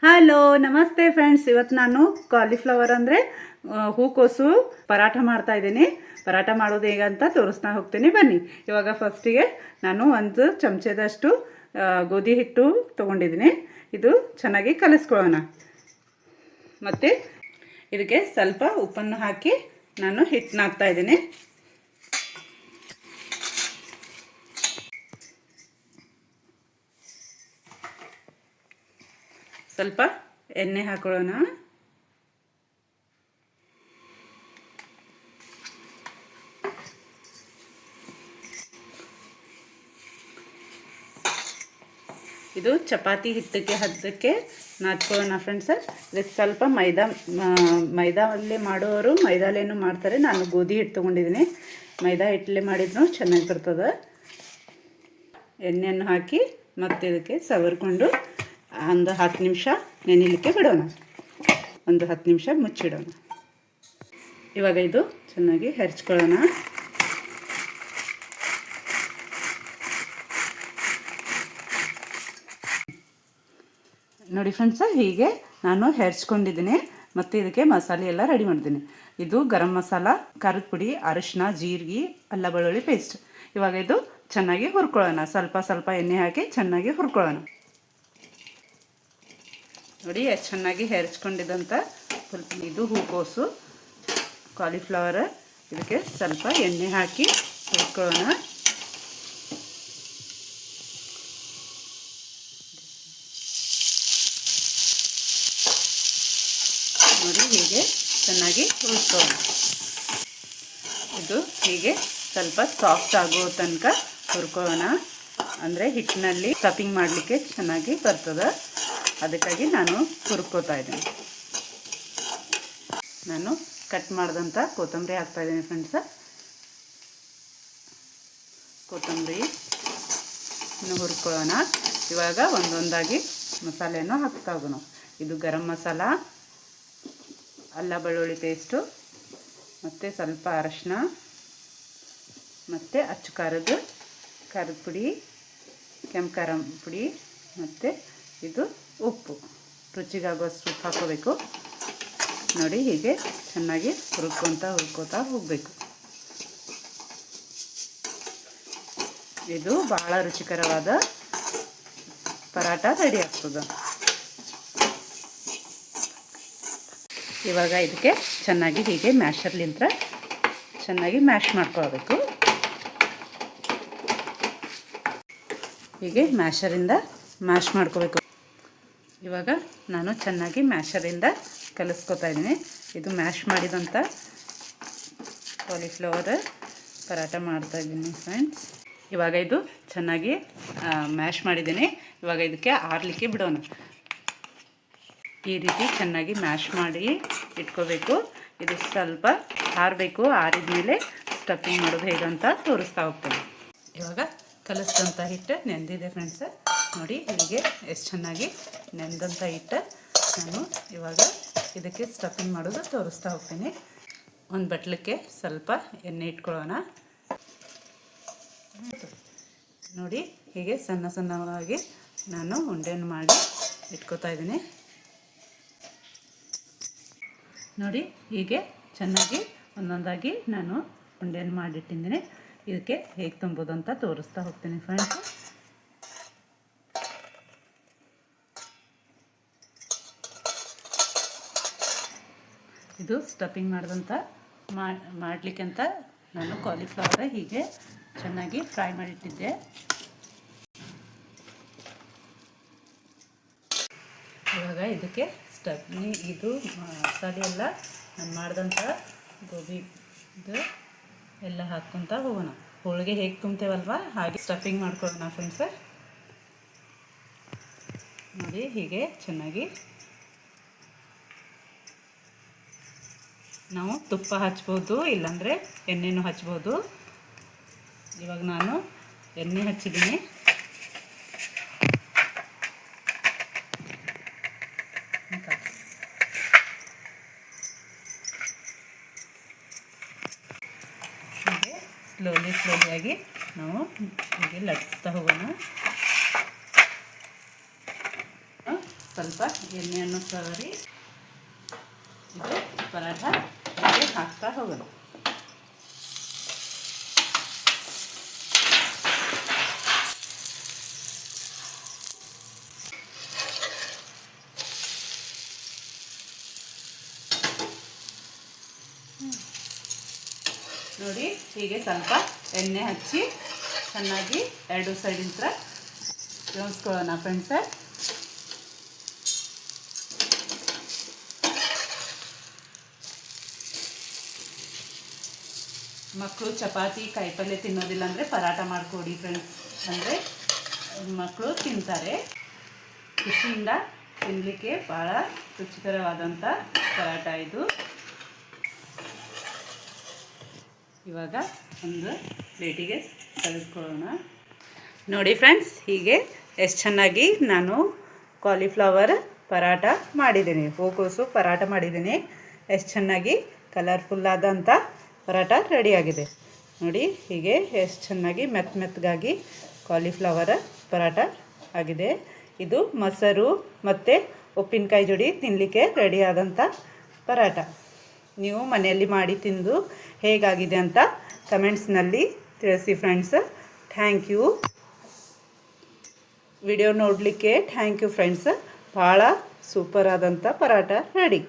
Hello ನಮಸ್ತೆ friends. ಇವತ್ತು ನಾನು ಕಾಲಿಫ್ಲವರ್ ಅಂದರೆ ಹೂಕೋಸು ಪರಾಠ ಮಾಡ್ತಾ ಇದ್ದೀನಿ. ಪರಾಠ ಮಾಡೋದು ಹೇಗೆ ಅಂತ ತೋರಿಸ್ತಾ ಹೋಗ್ತೀನಿ ಬನ್ನಿ. ಇವಾಗ ಫಸ್ಟಿಗೆ ನಾನು ಒಂದು ಚಮಚದಷ್ಟು ಗೋಧಿ ಹಿಟ್ಟು ತೊಗೊಂಡಿದ್ದೀನಿ. ಇದು ಚೆನ್ನಾಗಿ ಕಲಿಸ್ಕೊಳ್ಳೋಣ. ಮತ್ತು ಇದಕ್ಕೆ ಸ್ವಲ್ಪ ಉಪ್ಪನ್ನು ಹಾಕಿ ನಾನು ಹಿಟ್ಟನ್ನ ಹಾಕ್ತಾ ಇದ್ದೀನಿ. ಸ್ವಲ್ಪ ಎಣ್ಣೆ ಹಾಕೊಳ್ಳೋಣ. ಇದು ಚಪಾತಿ ಹಿಟ್ಟಕ್ಕೆ ಹದ್ದಕ್ಕೆ ನಾದ್ಕೊಳ್ಳೋಣ ಫ್ರೆಂಡ್ಸ್. ಇದಕ್ಕೆ ಸ್ವಲ್ಪ ಮೈದಾಲ್ಲೇ ಮಾಡೋರು ಮೈದಾಲೇನು ಮಾಡ್ತಾರೆ. ನಾನು ಗೋಧಿ ಹಿಟ್ಟು ತೊಗೊಂಡಿದ್ದೀನಿ. ಮೈದಾ ಹಿಟ್ಟಲ್ಲೇ ಮಾಡಿದ್ರು ಚೆನ್ನಾಗಿ ಬರ್ತದೆ. ಎಣ್ಣೆಯನ್ನು ಹಾಕಿ ಮತ್ತೆ ಇದಕ್ಕೆ ಸವರ್ಕೊಂಡು ಒಂದು 10 ನಿಮಿಷ ನೆನೆಯಲಿಕ್ಕೆ ಬಿಡೋಣ. ಒಂದು 10 ನಿಮಿಷ ಮುಚ್ಚಿಡೋಣ. ಇವಾಗ ಇದು ಚೆನ್ನಾಗಿ ಹೆರ್ಚ್ಕೊಳ್ಳೋಣ. ನೋಡಿ ಫ್ರೆಂಡ್ಸ, ಹೀಗೆ ನಾನು ಹೆರ್ಚ್ಕೊಂಡಿದ್ದೀನಿ. ಮತ್ತು ಇದಕ್ಕೆ ಮಸಾಲೆ ಎಲ್ಲ ರೆಡಿ ಮಾಡಿದ್ದೀನಿ. ಇದು ಗರಂ ಮಸಾಲ, ಖಾರದ ಪುಡಿ, ಅರಿಶಿನ, ಜೀರಿಗೆ, ಅಲ್ಲ ಬೆಳ್ಳುಳ್ಳಿ ಪೇಸ್ಟ್. ಇವಾಗ ಇದು ಚೆನ್ನಾಗಿ ಹುರ್ಕೊಳ್ಳೋಣ. ಸ್ವಲ್ಪ ಸ್ವಲ್ಪ ಎಣ್ಣೆ ಹಾಕಿ ಚೆನ್ನಾಗಿ ಹುರ್ಕೊಳ್ಳೋಣ. ನೋಡಿ ಎಷ್ಟು ಚೆನ್ನಾಗಿ ಹೆರ್ಚ್ಕೊಂಡಿದ್ದಂಥ ಇದು ಹೂಕೋಸು ಕಾಲಿಫ್ಲವರ್. ಇದಕ್ಕೆ ಸ್ವಲ್ಪ ಎಣ್ಣೆ ಹಾಕಿ ಹುರ್ಕೊಳ್ಳೋಣ. ನೋಡಿ ಹೀಗೆ ಚೆನ್ನಾಗಿ ಹುರ್ಕೊಳ್ಳೋಣ. ಇದು ಹೀಗೆ ಸ್ವಲ್ಪ ಸಾಫ್ಟ್ ಆಗೋ ತನಕ ಹುರ್ಕೊಳ್ಳೋಣ. ಅಂದರೆ ಹಿಟ್ಟಿನಲ್ಲಿ ಸ್ಟಫಿಂಗ್ ಮಾಡಲಿಕ್ಕೆ ಚೆನ್ನಾಗಿ ಬರ್ತದೆ. ಅದಕ್ಕಾಗಿ ನಾನು ಹುರ್ಕೋತಾ ಇದ್ದೀನಿ. ನಾನು ಕಟ್ ಮಾಡಿದಂಥ ಕೊತ್ತಂಬರಿ ಹಾಕ್ತಾಯಿದ್ದೀನಿ ಫ್ರೆಂಡ್ಸ. ಕೊತ್ತಂಬರಿ ಹುರ್ಕೊಳ್ಳೋಣ. ಇವಾಗ ಒಂದೊಂದಾಗಿ ಮಸಾಲೆಯನ್ನು ಹಾಕ್ತಾ ಹೋಗೋಣ. ಇದು ಗರಂ ಮಸಾಲ, ಅಲ್ಲ ಬೆಳ್ಳುಳ್ಳಿ ಪೇಸ್ಟು, ಮತ್ತು ಸ್ವಲ್ಪ ಅರಶಿನ, ಮತ್ತು ಅಚ್ಚು ಖಾರದ ಪುಡಿ, ಕೆಂಪು ಖಾರ ಪುಡಿ, ಮತ್ತು ಇದು ಉಪ್ಪು. ರುಚಿಗಾಗುವಷ್ಟು ಉಪ್ಪು ಹಾಕೋಬೇಕು. ನೋಡಿ ಹೀಗೆ ಚೆನ್ನಾಗಿ ಹುರ್ಕೋತಾ ಹೋಗಬೇಕು. ಇದು ಬಹಳ ರುಚಿಕರವಾದ ಪರಾಠ ರೆಡಿ ಆಗ್ತದೆ. ಇವಾಗ ಇದಕ್ಕೆ ಚೆನ್ನಾಗಿ ಹೀಗೆ ಮ್ಯಾಶರ್ಲಿಂದ ಚೆನ್ನಾಗಿ ಮ್ಯಾಶ್ ಮಾಡ್ಕೊಳ್ಬೇಕು. ಹೀಗೆ ಮ್ಯಾಶರಿಂದ ಮ್ಯಾಶ್ ಮಾಡ್ಕೋಬೇಕು. ಇವಾಗ ನಾನು ಚೆನ್ನಾಗಿ ಮ್ಯಾಶರಿಂದ ಕಲಿಸ್ಕೊತಾ ಇದ್ದೀನಿ. ಇದು ಮ್ಯಾಶ್ ಮಾಡಿದಂಥ ಕಾಲಿಫ್ಲವರ್ ಪರಾಠ ಮಾಡ್ತಾಯಿದ್ದೀನಿ ಫ್ರೆಂಡ್ಸ್. ಇವಾಗ ಇದು ಚೆನ್ನಾಗಿ ಮ್ಯಾಶ್ ಮಾಡಿದ್ದೀನಿ. ಇವಾಗ ಇದಕ್ಕೆ ಆರಲಿಕ್ಕೆ ಬಿಡೋಣ. ಈ ರೀತಿ ಚೆನ್ನಾಗಿ ಮ್ಯಾಶ್ ಮಾಡಿ ಇಟ್ಕೋಬೇಕು. ಇದು ಸ್ವಲ್ಪ ಆರಬೇಕು. ಆರಿದ ಮೇಲೆ ಸ್ಟಫಿಂಗ್ ಮಾಡೋದು ಹೇಗಂತ ತೋರಿಸ್ತಾ ಹೋಗ್ತೇನೆ. ಇವಾಗ ಕಲಿಸಿದಂಥ ಹಿಟ್ಟು ನೆಂದಿದೆ ಫ್ರೆಂಡ್ಸ್. ನೋಡಿ ಹೀಗೆ ಎಷ್ಟು ಚೆನ್ನಾಗಿ ನೆಂದಂಥ ಹಿಟ್ಟು. ನಾನು ಇವಾಗ ಇದಕ್ಕೆ ಸ್ಟಫಿಂಗ್ ಮಾಡೋದು ತೋರಿಸ್ತಾ ಹೋಗ್ತೀನಿ. ಒಂದು ಬಟ್ಲಕ್ಕೆ ಸ್ವಲ್ಪ ಎಣ್ಣೆ ಇಟ್ಕೊಳ್ಳೋಣ. ನೋಡಿ ಹೀಗೆ ಸಣ್ಣ ಸಣ್ಣವಾಗಿ ನಾನು ಉಂಡೆಯನ್ನು ಮಾಡಿ ಇಟ್ಕೋತಾ ಇದ್ದೀನಿ. ನೋಡಿ ಹೀಗೆ ಚೆನ್ನಾಗಿ ಒಂದೊಂದಾಗಿ ನಾನು ಉಂಡೆಯನ್ನು ಮಾಡಿಟ್ಟಿದ್ದೀನಿ. ಇದಕ್ಕೆ ಹೇಗೆ ತುಂಬೋದು ಅಂತ ತೋರಿಸ್ತಾ ಹೋಗ್ತೀನಿ ಫ್ರೆಂಡ್ಸ್. ಇದು ಸ್ಟಫಿಂಗ್ ಮಾಡಿದಂಥ ಮಾಡಲಿಕ್ಕೆ ಅಂತ ನಾನು ಕಾಲಿಫ್ಲವರ್ ಹೀಗೆ ಚೆನ್ನಾಗಿ ಫ್ರೈ ಮಾಡಿಟ್ಟಿದ್ದೆ. ಇವಾಗ ಇದಕ್ಕೆ ಸ್ಟಫಿಂಗ್ ಇದು ಮಸಾಲೆ ಎಲ್ಲ ನಾನು ಮಾಡಿದಂಥ ಗೋಬಿ ಇದು ಎಲ್ಲ ಹಾಕ್ಕೊತ ಹೋಗೋಣ. ಹೋಳಿಗೆ ಹೇಗೆ ತುಂಬ್ತೇವಲ್ವ ಹಾಗೆ ಸ್ಟಫಿಂಗ್ ಮಾಡ್ಕೊಳ್ಳೋಣ ಫ್ರೆಂಡ್ಸ್. ನೋಡಿ ಹೀಗೆ ಚೆನ್ನಾಗಿ ನಾವು ತುಪ್ಪ ಹಚ್ಬೋದು, ಇಲ್ಲಾಂದರೆ ಎಣ್ಣೆನೂ ಹಚ್ಬೋದು. ಇವಾಗ ನಾನು ಎಣ್ಣೆ ಹಚ್ಚಿದ್ದೀನಿ. ಹೀಗೆ ಸ್ಲೋಲಿಯಾಗಿ ನಾವು ಹೀಗೆ ಲಟ್ಸ್ತಾ ಹೋಗೋಣ. ಸ್ವಲ್ಪ ಎಣ್ಣೆಯನ್ನು ಸವರಿ ಇದು ಪರಾಠ ಹೀಗೆ ಹಾಕ್ತಾ ಹೋಗೋದು. ನೋಡಿ ಹೀಗೆ ಸ್ವಲ್ಪ ಎಣ್ಣೆ ಹಚ್ಚಿ ಚೆನ್ನಾಗಿ ಎರಡು ಸೈಡಿಂದ ಜೋಡಿಸ್ಕೊಳ್ಳೋಣ ಫ್ರೆಂಡ್ಸ್. ಮಕ್ಕಳು ಚಪಾತಿ ಕಾಯಿಪಲ್ಯ ತಿನ್ನೋದಿಲ್ಲ ಅಂದರೆ ಪರಾಟ ಮಾಡಿಕೊಡಿ ಫ್ರೆಂಡ್ಸ್, ಅಂದರೆ ಮಕ್ಕಳು ತಿಂತಾರೆ. ಖುಷಿಯಿಂದ ತಿನ್ನಲಿಕ್ಕೆ ಭಾಳ ರುಚಿಕರವಾದಂಥ ಪರಾಟ ಇದು. ಇವಾಗ ಒಂದು ಪ್ಲೇಟಿಗೆ ತೆಗೆದುಕೊಳ್ಳೋಣ. ನೋಡಿ ಫ್ರೆಂಡ್ಸ್, ಹೀಗೆ ಎಷ್ಟು ಚೆನ್ನಾಗಿ ನಾನು ಕಾಲಿಫ್ಲವರ್ ಪರಾಟ ಮಾಡಿದ್ದೀನಿ, ಹೂಕೋಸು ಪರಾಟ ಮಾಡಿದ್ದೀನಿ. ಎಷ್ಟು ಚೆನ್ನಾಗಿ ಕಲರ್ಫುಲ್ಲಾದಂಥ ಪರಾಟ ರೆಡಿಯಾಗಿದೆ ನೋಡಿ. ಹೀಗೆ ಎಷ್ಟು ಚೆನ್ನಾಗಿ ಮೆತ್ತಗಾಗಿ ಕಾಲಿಫ್ಲವರ್ ಪರಾಟ ಆಗಿದೆ. ಇದು ಮೊಸರು ಮತ್ತು ಉಪ್ಪಿನಕಾಯಿ ಜೋಡಿ ತಿನ್ನಲಿಕ್ಕೆ ರೆಡಿಯಾದಂಥ ಪರಾಟ. ನೀವು ಮನೆಯಲ್ಲಿ ಮಾಡಿ ತಿಂದು ಹೇಗಾಗಿದೆ ಅಂತ ಕಮೆಂಟ್ಸ್ನಲ್ಲಿ ತಿಳಿಸಿ ಫ್ರೆಂಡ್ಸ್. Thank you. ವಿಡಿಯೋ ನೋಡಲಿಕ್ಕೆ ಥ್ಯಾಂಕ್ ಯು ಫ್ರೆಂಡ್ಸ್. ಭಾಳ ಸೂಪರ್ ಆದಂಥ ಪರಾಟ ರೆಡಿ.